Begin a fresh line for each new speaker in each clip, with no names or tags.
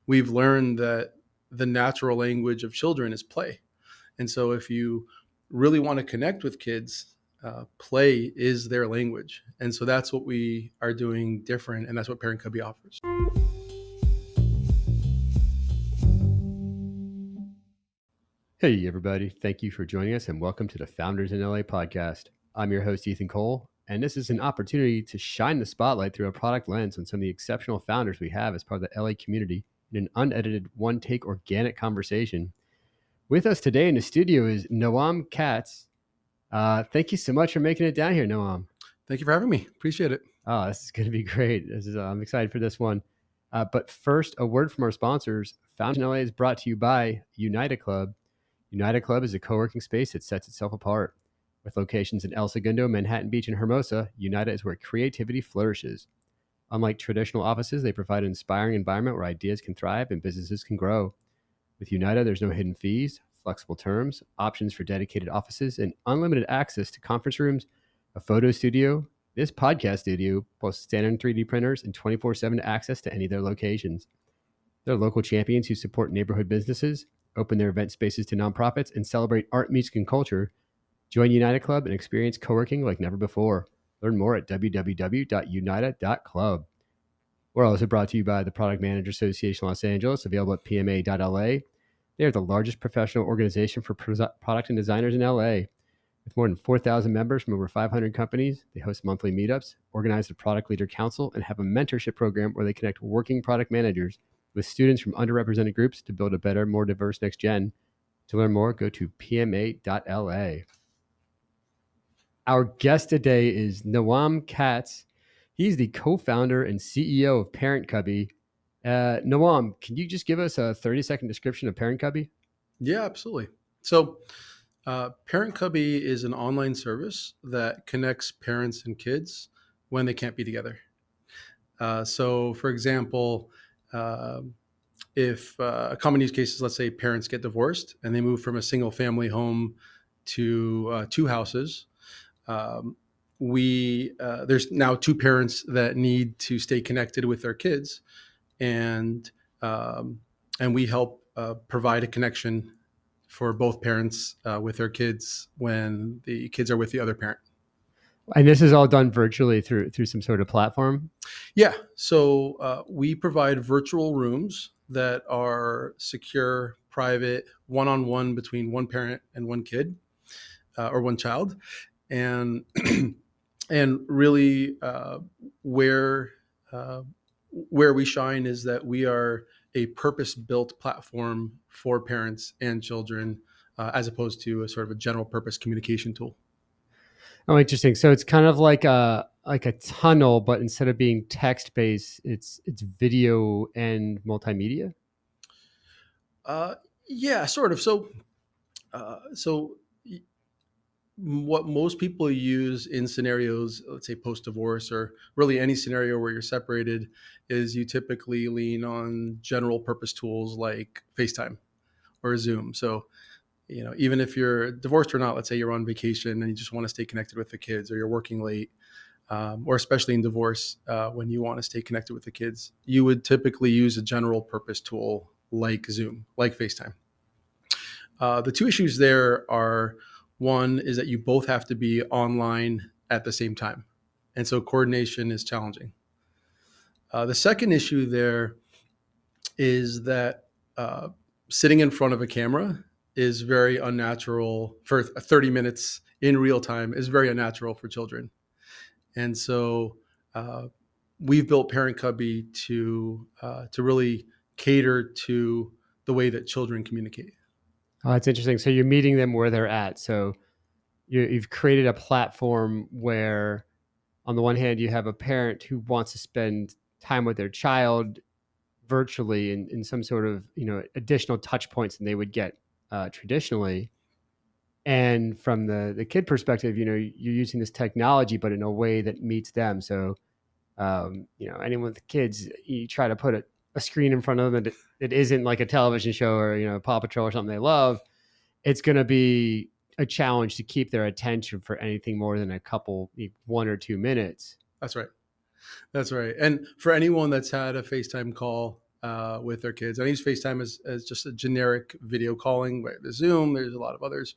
we've learned that the natural language of children is play. And so if you really want to connect with kids, play is their language. And so that's what we are doing different. And that's what ParentCubby offers.
Hey, everybody. Thank you for joining us and welcome to the Founders in LA podcast. I'm your host, Ethan Cole, and this is an opportunity to shine the spotlight through a product lens on some of the exceptional founders we have as part of the LA community in an unedited, one-take organic conversation. With us today in the studio is Noam Katz. Thank you so much for making it down here, Noam.
Thank you for having me. Appreciate it.
Oh, this is going to be great. I'm excited for this one. But first, a word from our sponsors. Founders in LA is brought to you by United Club. United Club is a co-working space that sets itself apart. With locations in El Segundo, Manhattan Beach, and Hermosa, United is where creativity flourishes. Unlike traditional offices, they provide an inspiring environment where ideas can thrive and businesses can grow. With United, there's no hidden fees, flexible terms, options for dedicated offices, and unlimited access to conference rooms, a photo studio, this podcast studio, plus standard 3D printers, and 24/7 access to any of their locations. They're local champions who support neighborhood businesses, open their event spaces to nonprofits, and celebrate art, music, and culture. Join United Club and experience co-working like never before. Learn more at www.united.club. We're also brought to you by the Product Manager Association Los Angeles, available at pma.la. They are the largest professional organization for product and designers in LA. With more than 4,000 members from over 500 companies, they host monthly meetups, organize the Product Leader Council, and have a mentorship program where they connect working product managers with students from underrepresented groups to build a better, more diverse next gen. To learn more, go to pma.la. Our guest today is Noam Katz. He's the co-founder and CEO of ParentCubby. Noam, can you just give us a 30-second description of ParentCubby?
Yeah, absolutely. So ParentCubby is an online service that connects parents and kids when they can't be together. So, for example, if a common use case is, let's say parents get divorced and they move from a single family home to two houses, there's now two parents that need to stay connected with their kids, and we help provide a connection for both parents with their kids when the kids are with the other parent.
And this is all done virtually through some sort of platform?
Yeah. So we provide virtual rooms that are secure, private, one-on-one between one parent and one kid or one child. And and really where we shine is that we are a purpose-built platform for parents and children as opposed to a sort of a general purpose communication tool.
Oh, interesting. So it's kind of like a tunnel, but instead of being text-based, it's video and multimedia?
Yeah, sort of. So what most people use in scenarios, let's say post-divorce or really any scenario where you're separated, is you typically lean on general purpose tools like FaceTime or Zoom. So, even if you're divorced or not, let's say you're on vacation and you just want to stay connected with the kids, or you're working late, or especially in divorce, when you want to stay connected with the kids, you would typically use a general purpose tool like Zoom, like FaceTime. The two issues there are, one is that you both have to be online at the same time. And so coordination is challenging. The second issue there is that sitting in front of a camera is very unnatural for 30 minutes in real time is very unnatural for children. And so we've built ParentCubby to really cater to the way that children communicate.
Oh, that's interesting. So you're meeting them where they're at. So you've created a platform where, on the one hand, you have a parent who wants to spend time with their child virtually in some sort of additional touch points than they would get traditionally. And from the kid perspective, you're using this technology, but in a way that meets them. So, anyone with kids, you try to put a screen in front of them that isn't like a television show or, Paw Patrol or something they love. It's going to be a challenge to keep their attention for anything more than 1 or 2 minutes.
That's right. And for anyone that's had a FaceTime call with their kids. I use FaceTime as just a generic video calling. Right? There's Zoom. There's a lot of others.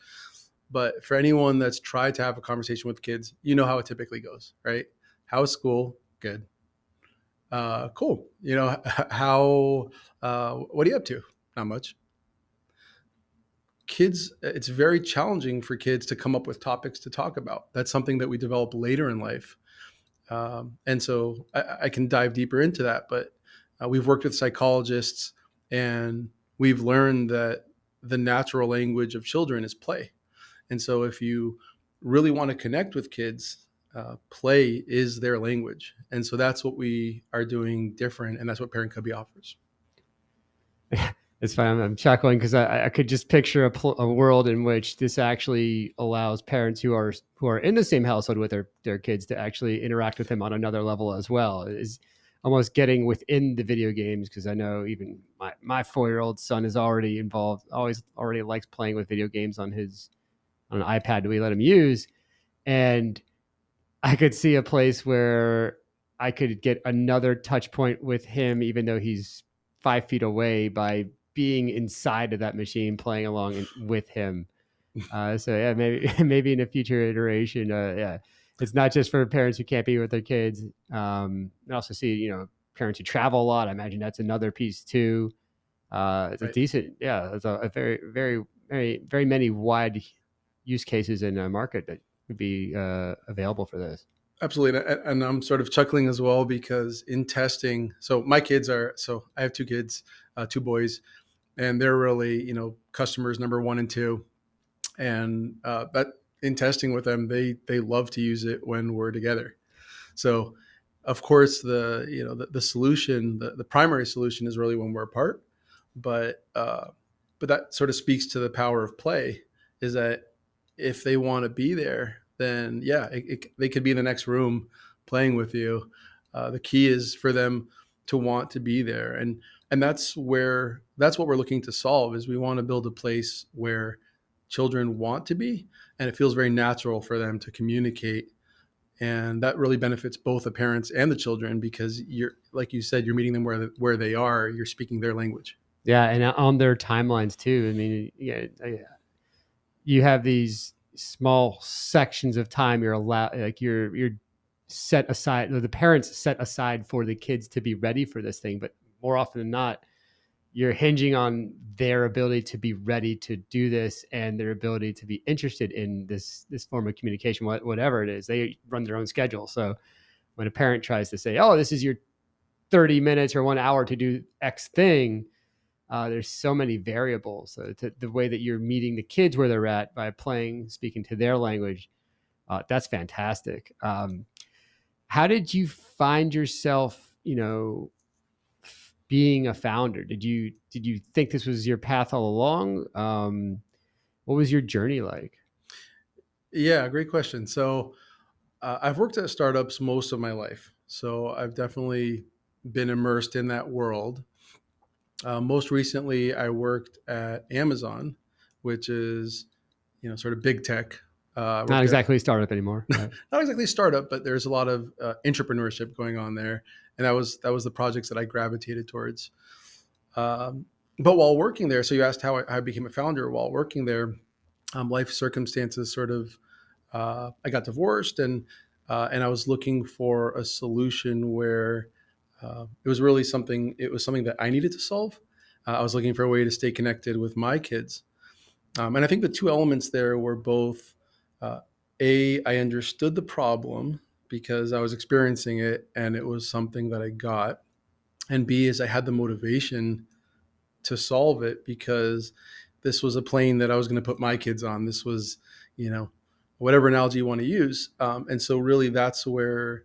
But for anyone that's tried to have a conversation with kids, you know how it typically goes, right? How's school? Good. Cool. How? What are you up to? Not much. Kids, it's very challenging for kids to come up with topics to talk about. That's something that we develop later in life. And so I can dive deeper into that, but we've worked with psychologists and we've learned that the natural language of children is play. And so if you really want to connect with kids, play is their language. And so that's what we are doing different. And that's what Parent Cubby offers.
It's fine. I'm chuckling because I could just picture a world in which this actually allows parents who are in the same household with their kids to actually interact with them on another level as well. Is almost getting within the video games, because I know even my 4-year-old son is already involved, already likes playing with video games on an iPad that we let him use. And I could see a place where I could get another touch point with him, even though he's 5 feet away, by being inside of that machine, playing along with him. So yeah, maybe in a future iteration, yeah, it's not just for parents who can't be with their kids. I also see, parents who travel a lot. I imagine that's another piece too. It's a decent, yeah, it's a very, very, very, very many wide use cases in a market that would be available for this.
Absolutely. And I'm sort of chuckling as well because in testing, so I have 2 kids, 2 boys, and they're really, customers number 1 and 2. And but in testing with them, they love to use it when we're together. So of course the solution, the primary solution is really when we're apart. But that sort of speaks to the power of play, is that if they want to be there, then yeah, they could be in the next room playing with you. The key is for them to want to be there, and that's what we're looking to solve. Is we want to build a place where children want to be, and it feels very natural for them to communicate, and that really benefits both the parents and the children, because you're, like you said, you're meeting them where they are. You're speaking their language.
Yeah, and on their timelines too. I mean, yeah, you have these small sections of time you're allowed, like you're set aside, or the parents set aside for the kids to be ready for this thing. But more often than not, you're hinging on their ability to be ready to do this and their ability to be interested in this form of communication, whatever it is. They run their own schedule. So when a parent tries to say, oh, this is your 30 minutes or 1 hour to do X thing, there's so many variables. So the way that you're meeting the kids where they're at by speaking to their language, that's fantastic. How did you find yourself, being a founder? Did you think this was your path all along? What was your journey like?
Yeah, great question. So I've worked at startups most of my life, so I've definitely been immersed in that world. Most recently, I worked at Amazon, which is, sort of big tech.
Not exactly a startup anymore. Right?
Not exactly a startup, but there's a lot of entrepreneurship going on there, and that was the projects that I gravitated towards. But while working there, so you asked how I became a founder. While working there, life circumstances sort of, I got divorced, and I was looking for a solution where it was really something. It was something that I needed to solve. I was looking for a way to stay connected with my kids, and I think the 2 elements there were both: I understood the problem because I was experiencing it, and it was something that I got, and B, is I had the motivation to solve it because this was a plane that I was going to put my kids on. This was, whatever analogy you want to use, and so really that's where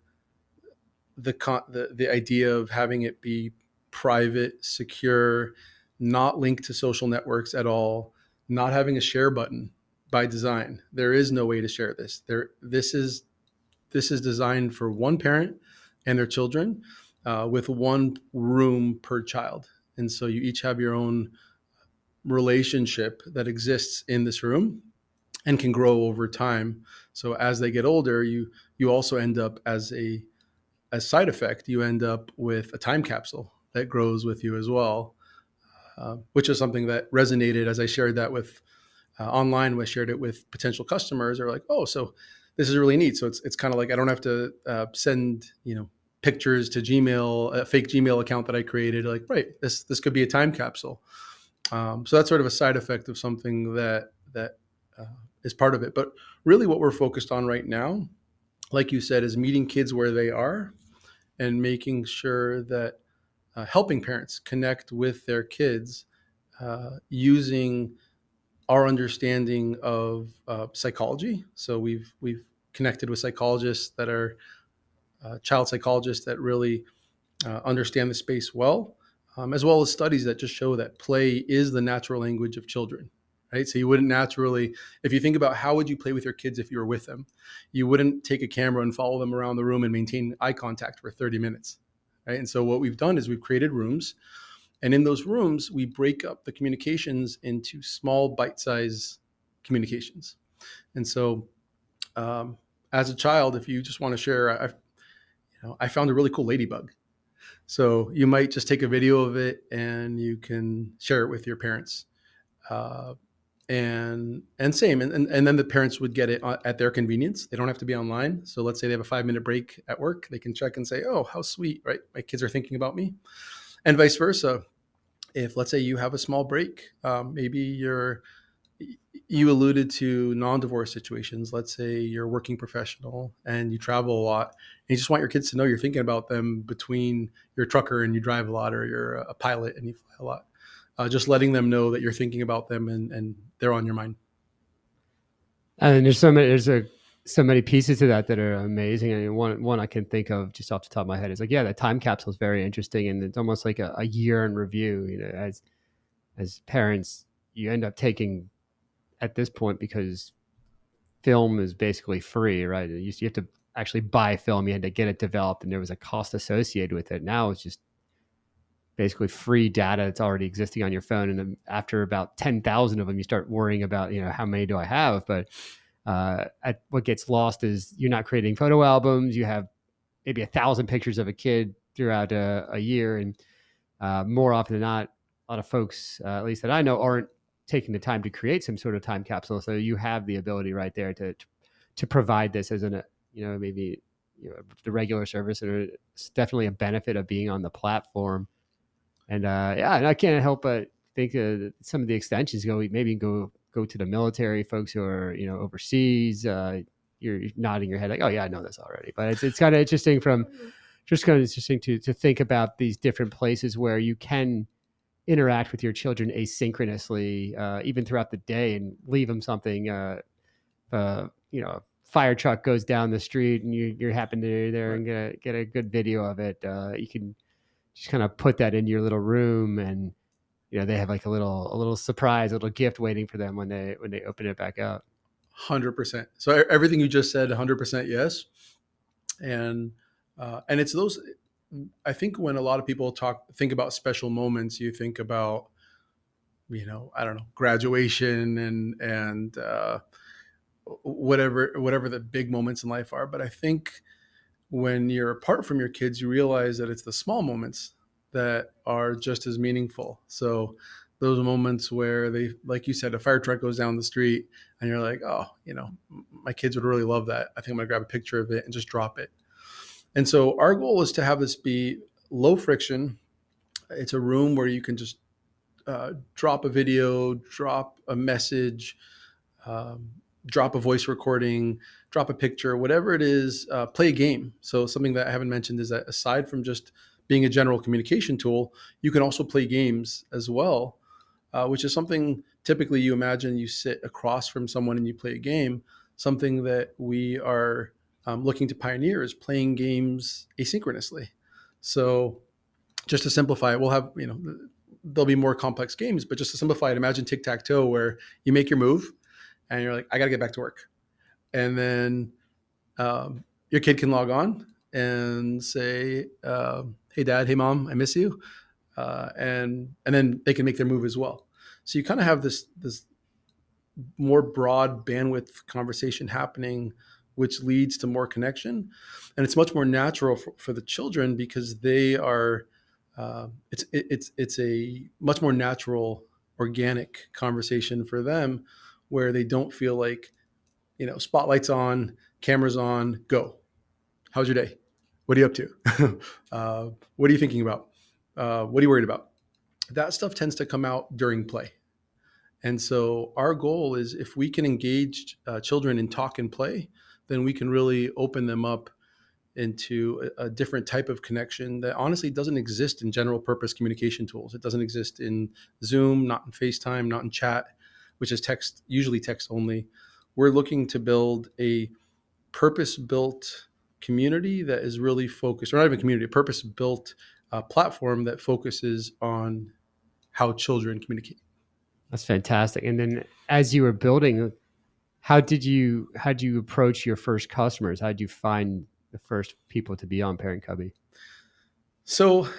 the idea of having it be private, secure, not linked to social networks at all, not having a share button by design. There is no way to share this. This is designed for one parent and their children, with 1 room per child, and so you each have your own relationship that exists in this room and can grow over time. So as they get older, you also end up as side effect, you end up with a time capsule that grows with you as well, which is something that resonated as I shared that with online. I shared it with potential customers. They're like, oh, so this is really neat. So it's kind of like I don't have to send pictures to Gmail, a fake Gmail account that I created. Like, right, this could be a time capsule. So that's sort of a side effect of something that is part of it. But really, what we're focused on right now, like you said, is meeting kids where they are and making sure that helping parents connect with their kids using our understanding of psychology. So we've connected with psychologists that are child psychologists that really understand the space as well as studies that just show that play is the natural language of children. Right. So you wouldn't naturally, if you think about how would you play with your kids if you were with them, you wouldn't take a camera and follow them around the room and maintain eye contact for 30 minutes. Right. And so what we've done is we've created rooms, and in those rooms, we break up the communications into small bite-sized communications. And so as a child, if you just want to share, I found a really cool ladybug. So you might just take a video of it and you can share it with your parents. And same, and then the parents would get it at their convenience. They don't have to be online. So let's say they have a 5-minute break at work. They can check and say, oh, how sweet, right? My kids are thinking about me. And vice versa. If let's say you have a small break, maybe you alluded to non-divorce situations. Let's say you're a working professional and you travel a lot, and you just want your kids to know you're thinking about them between you're a trucker and you drive a lot, or you're a pilot and you fly a lot. Just letting them know that you're thinking about them and they're on your mind.
And there's so many pieces to that are amazing. I mean, one I can think of just off the top of my head is like, yeah, the time capsule is very interesting, and it's almost like a year in review. As parents, you end up taking at this point, because film is basically free, right? You have to actually buy film, you had to get it developed, and there was a cost associated with it. Now it's just basically free data that's already existing on your phone, and then after about 10,000 of them, you start worrying about how many do I have. But what gets lost is you're not creating photo albums. You have maybe 1,000 pictures of a kid throughout a year, and more often than not, a lot of folks, at least that I know, aren't taking the time to create some sort of time capsule. So you have the ability right there to provide this as maybe the regular service, and it's definitely a benefit of being on the platform. And and I can't help but think some of the extensions go to the military folks who are overseas. You're nodding your head like, oh yeah, I know this already. But it's kind of interesting to think about these different places where you can interact with your children asynchronously, even throughout the day, and leave them something. Fire truck goes down the street and you happen to there and get a good video of it. You can just kind of put that into your little room, and they have like a little surprise, a little gift waiting for them when they open it back up.
100%. So everything you just said, 100% yes. And it's those. I think when a lot of people think about special moments, you think about, I don't know, graduation and whatever the big moments in life are. But I think when you're apart from your kids, you realize that it's the small moments that are just as meaningful. So those moments where they, like you said, a fire truck goes down the street and you're like, oh, my kids would really love that. I think I'm gonna grab a picture of it and just drop it. And so our goal is to have this be low friction. It's a room where you can just drop a video, drop a message, drop a voice recording, drop a picture, whatever it is, play a game. So something that I haven't mentioned is that aside from just being a general communication tool, you can also play games as well, which is something typically you imagine you sit across from someone and you play a game. Something that we are looking to pioneer is playing games asynchronously. So just to simplify it, we'll have, there'll be more complex games, but just to simplify it, imagine tic-tac-toe where you make your move and you're like, I got to get back to work. And then your kid can log on and say, hey, Dad, hey, Mom, I miss you. And then they can make their move as well. So you kind of have this more broad bandwidth conversation happening, which leads to more connection. And it's much more natural for the children because they are It's a much more natural, organic conversation for them, where they don't feel like, spotlights on, cameras on, go. How's your day? What are you up to? What are you thinking about? What are you worried about? That stuff tends to come out during play. And so our goal is, if we can engage children in talk and play, then we can really open them up into a different type of connection that honestly doesn't exist in general purpose communication tools. It doesn't exist in Zoom, not in FaceTime, not in chat, which is text, usually text only. We're looking to build a purpose built community that is really focused, or not even community, a purpose built platform that focuses on how children communicate.
That's fantastic. And then as you were building, how did you approach your first customers? How did you find the first people to be on Parent Cubby?
So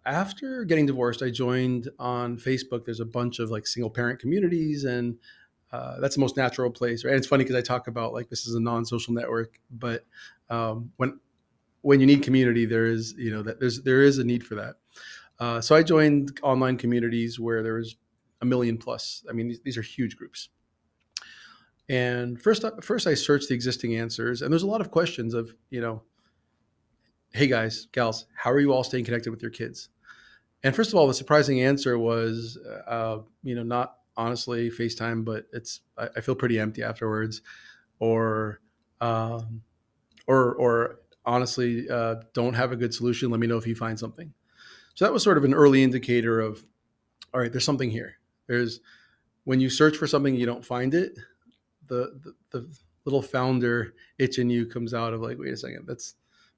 after getting divorced, I joined on Facebook. There's a bunch of like single parent communities, and that's the most natural place, right? And it's funny because I talk about like this is a non-social network, but when you need community, there is there is a need for that. So I joined online communities where there was a million plus. I mean, these are huge groups. And first I searched the existing answers, and there's a lot of questions of, hey guys, gals, how are you all staying connected with your kids? And first of all, the surprising answer was, not honestly FaceTime, but I feel pretty empty afterwards, or, um, or honestly, don't have a good solution. Let me know if you find something. So that was sort of an early indicator of, all right, there's something here. There's When you search for something, you don't find it. The little founder itch in you comes out of like, wait a second,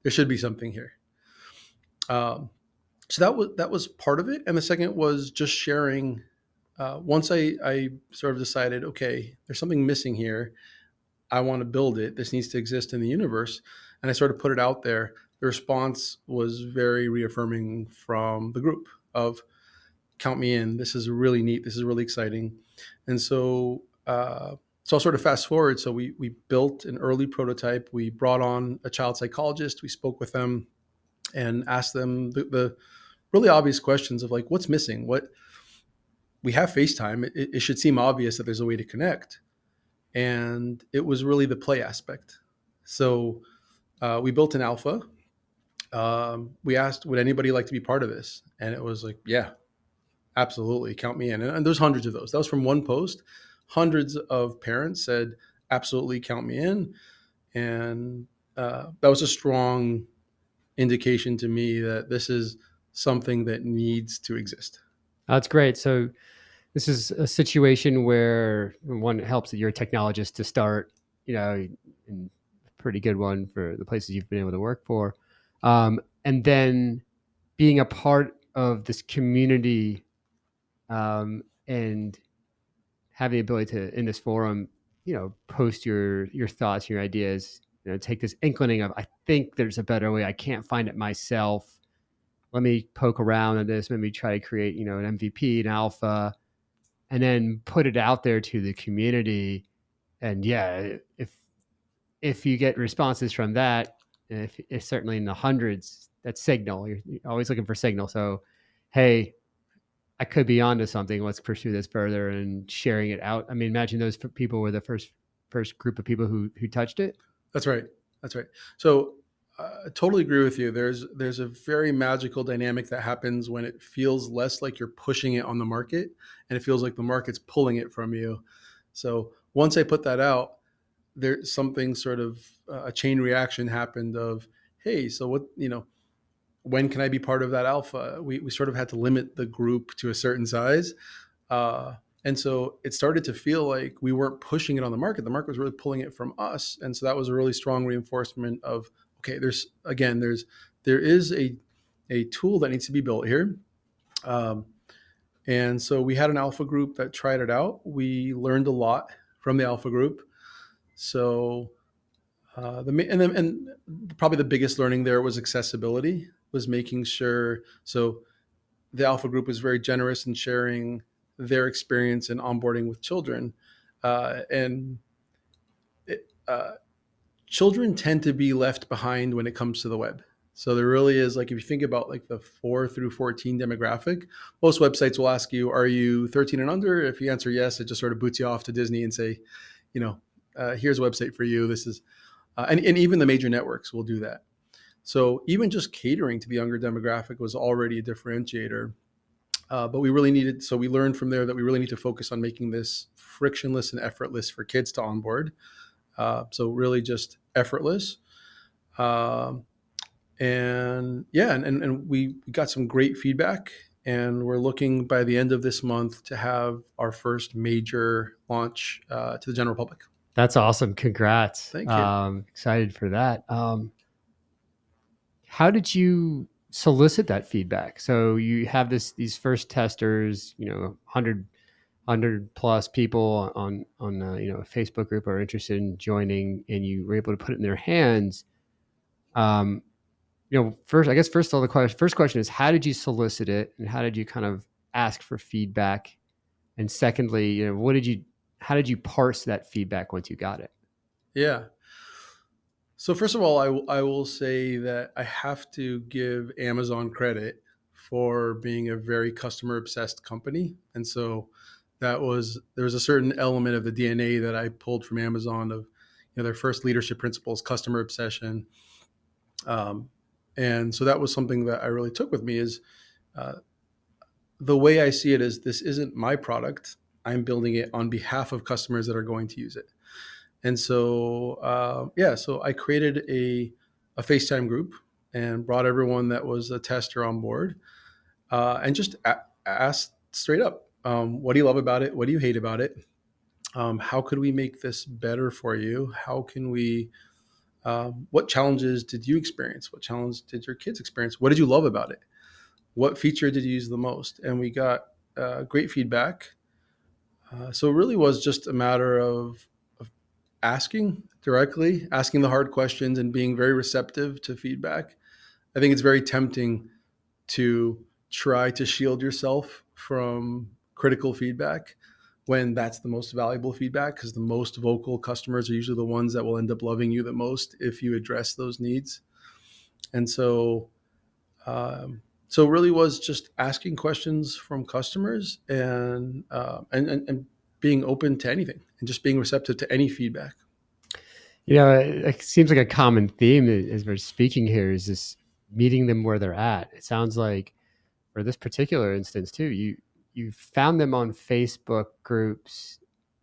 there should be something here. Um, so that was part of it, and the second was just sharing. Once I sort of decided, okay, there's something missing here. I want to build it. This needs to exist in the universe, and I sort of put it out there. The response was very reaffirming from the group of, count me in. This is really neat. This is really exciting. And so I'll sort of fast forward. So we built an early prototype. We brought on a child psychologist. We spoke with them and asked them the really obvious questions of like, what's missing? What We have FaceTime. It should seem obvious that there's a way to connect. And it was really the play aspect. So we built an alpha. We asked, would anybody like to be part of this? And it was like, yeah, absolutely, count me in. And there's hundreds of those. That was from one post. Hundreds of parents said, absolutely, count me in. And that was a strong indication to me that this is something that needs to exist.
That's great. So this is a situation where one, it helps that you're a technologist to start, and a pretty good one for the places you've been able to work for. And then being a part of this community, and having the ability to, in this forum, post your thoughts, your ideas, take this inclining of, I think there's a better way. I can't find it myself. Let me poke around at this. Maybe try to create, an MVP, an alpha, and then put it out there to the community. And yeah, if you get responses from that, if certainly in the hundreds, that's signal. You're always looking for signal. So, hey, I could be onto something. Let's pursue this further, and sharing it out. I mean, imagine those people were the first group of people who touched it.
That's right. That's right. So I totally agree with you. There's a very magical dynamic that happens when it feels less like you're pushing it on the market, and it feels like the market's pulling it from you. So once I put that out, there's something sort of a chain reaction happened of, hey, so what, when can I be part of that alpha? We sort of had to limit the group to a certain size. And so it started to feel like we weren't pushing it on the market. The market was really pulling it from us. And so that was a really strong reinforcement of, okay, there is a tool that needs to be built here. And so we had an alpha group that tried it out. We learned a lot from the alpha group. So and probably the biggest learning there was accessibility, was making sure. So the alpha group was very generous in sharing their experience in onboarding with children. And children tend to be left behind when it comes to the web. So there really is, like, if you think about like the 4 through 14 demographic, most websites will ask you, are you 13 and under? If you answer yes, it just sort of boots you off to Disney and say, you know, here's a website for you. This is, and even the major networks will do that. So even just catering to the younger demographic was already a differentiator. But we really needed, so we learned from there that we really need to focus on making this frictionless and effortless for kids to onboard. So really just effortless. Um, and yeah, and we got some great feedback, and we're looking by the end of this month to have our first major launch to the general public.
That's awesome. Congrats.
Thank you.
Excited for that. How did you solicit that feedback? So you have these first testers, 100 plus people on a Facebook group are interested in joining, and you were able to put it in their hands. Um, first, I guess first of all, first question is, how did you solicit it, and how did you kind of ask for feedback? And secondly, how did you parse that feedback once you got it?
Yeah. So first of all, I will say that I have to give Amazon credit for being a very customer obsessed company. And so there was a certain element of the DNA that I pulled from Amazon of, their first leadership principles, customer obsession. Um, and so that was something that I really took with me is, uh, the way I see it is, this isn't my product. I'm building it on behalf of customers that are going to use it. And so, yeah, so I created a FaceTime group and brought everyone that was a tester on board, and just asked straight up, what do you love about it? What do you hate about it? How could we make this better for you? How can we, what challenges did you experience? What challenge did your kids experience? What did you love about it? What feature did you use the most? And we got great feedback. So it really was just a matter of asking directly, asking the hard questions, and being very receptive to feedback. I think it's very tempting to try to shield yourself from critical feedback when that's the most valuable feedback, because the most vocal customers are usually the ones that will end up loving you the most if you address those needs. And so, so it really was just asking questions from customers, and being open to anything, and just being receptive to any feedback.
It seems like a common theme as we're speaking here is this meeting them where they're at. It sounds like, for this particular instance too, you found them on Facebook groups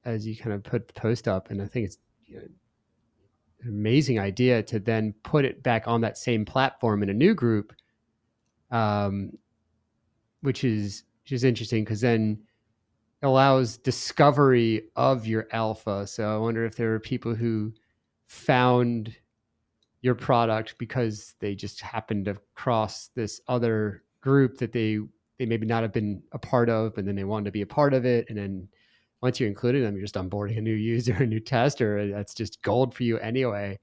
as you kind of put the post up, and I think it's an amazing idea to then put it back on that same platform in a new group, um, which is interesting because then it allows discovery of your alpha. So I wonder if there are people who found your product because they just happened to cross this other group that they maybe not have been a part of, and then they wanted to be a part of it. And then once you included them, you're just onboarding a new user, a new tester. That's just gold for you anyway.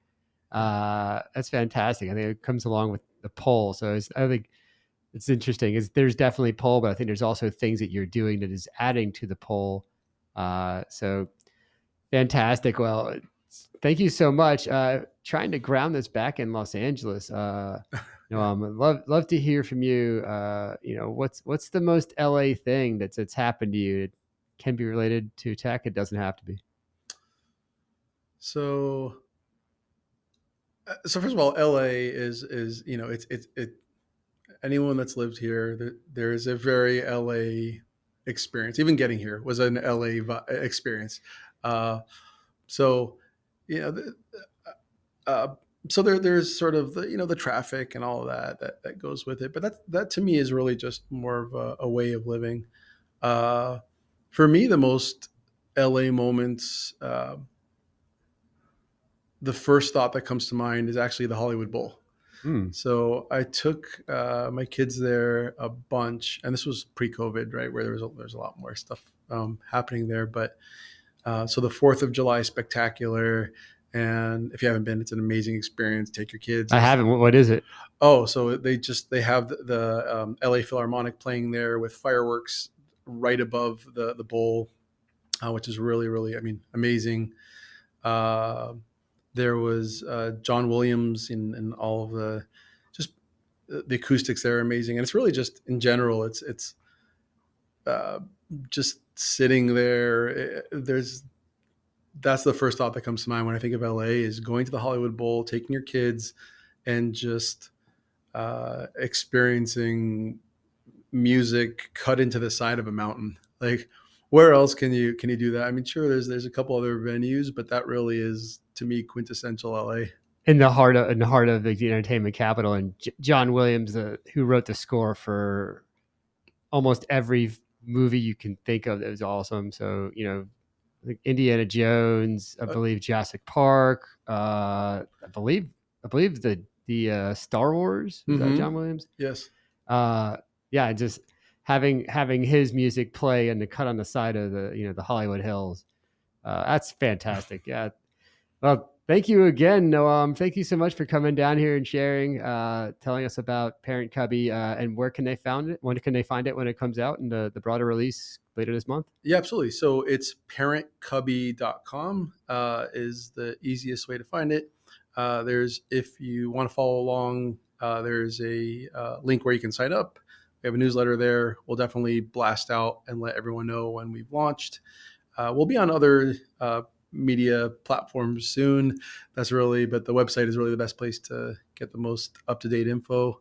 That's fantastic. I think it comes along with the poll. So I think it's interesting. There's definitely poll, but I think there's also things that you're doing that is adding to the poll. So fantastic. Well, thank you so much. Trying to ground this back in Los Angeles. Love to hear from you. What's the most LA thing that's happened to you? It can be related to tech. It doesn't have to be.
So, so first of all, LA is it anyone that's lived here, there is a very LA experience. Even getting here was an LA experience. Uh, so, you know, uh, so there's sort of the traffic and all of that goes with it. But that to me is really just more of a way of living. Uh, for me, the most LA moments. The first thought that comes to mind is actually the Hollywood Bowl.
Hmm.
So I took my kids there a bunch, and this was pre-COVID, right, where there's a lot more stuff happening there. But so the Fourth of July spectacular, and if you haven't been, it's an amazing experience. Take your kids.
I haven't. What is it?
Oh, so they have the LA Philharmonic playing there with fireworks right above the bowl, which is really, I mean, amazing. Uh, there was John Williams and all of the just the acoustics there are amazing, and it's really just in general, it's uh, just sitting there. There's That's the first thought that comes to mind when I think of LA is going to the Hollywood Bowl, taking your kids, and just experiencing music cut into the side of a mountain. Like, where else can you do that? I mean, sure, there's a couple other venues, but that really is to me quintessential LA.
In the heart of the entertainment capital. And John Williams, who wrote the score for almost every movie you can think of, that was awesome. So like Indiana Jones, I believe Jurassic Park, I believe the Star Wars, was that John Williams?
Yes.
Yeah, just having his music play and the cut on the side of the Hollywood Hills. That's fantastic. Yeah. Well, thank you again, Noam. Thank you so much for coming down here and sharing, telling us about Parent Cubby, and where can they find it? When can they find it when it comes out in the broader release later this month?
Yeah, absolutely. So it's ParentCubby.com is the easiest way to find it. If you want to follow along, there's a link where you can sign up. We have a newsletter there. We'll definitely blast out and let everyone know when we've launched. We'll be on other media platforms soon. But the website is really the best place to get the most up-to-date info.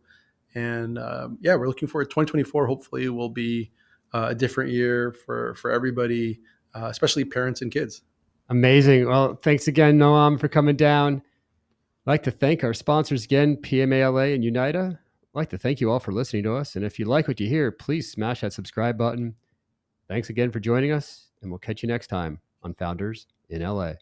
And we're looking forward. 2024 hopefully will be a different year for everybody, especially parents and kids.
Amazing. Well, thanks again, Noam, for coming down. I'd like to thank our sponsors again, PMALA and Unita. I'd like to thank you all for listening to us. And if you like what you hear, please smash that subscribe button. Thanks again for joining us, and we'll catch you next time on Founders in LA.